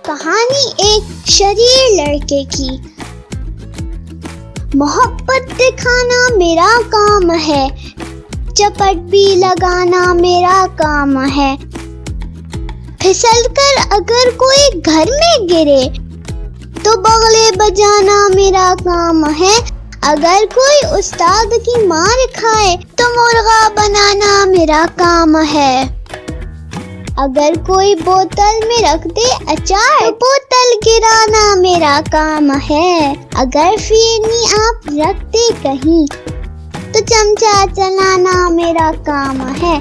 کہانی ایک شریر لڑکے کی۔ محبت دکھانا میرا کام ہے، چپٹ بھی لگانا میرا کام ہے۔ پھسل کر اگر کوئی گھر میں گرے تو بغلے بجانا میرا کام ہے۔ اگر کوئی استاد کی مار کھائے تو مرغا بنانا میرا کام ہے۔ اگر کوئی بوتل میں رکھ دے اچار تو بوتل گرانا میرا کام ہے۔ اگر فیرنی آپ رکھ دے کہیں تو چمچہ چلانا میرا کام ہے۔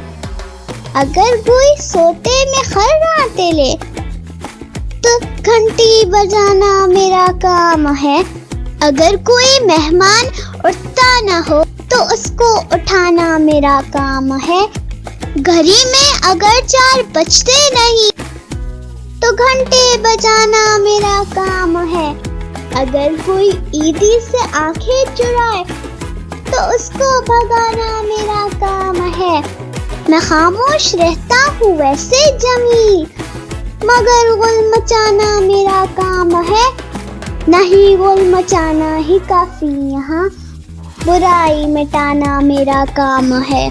اگر کوئی سوتے میں خراٹے لے تو گھنٹی بجانا میرا کام ہے۔ اگر کوئی مہمان اٹھتا نہ ہو تو اس کو اٹھانا میرا کام ہے۔ گھڑی میں اگر 4 بجتے نہیں تو گھنٹے بجانا میرا کام ہے۔ اگر کوئی عیدی سے آنکھیں چرائے تو اس کو بھگانا میرا کام ہے۔ میں خاموش رہتا ہوں ویسے جمیل، مگر غل مچانا میرا کام ہے۔ نہیں غل مچانا ہی کافی، یہاں برائی مٹانا میرا کام ہے۔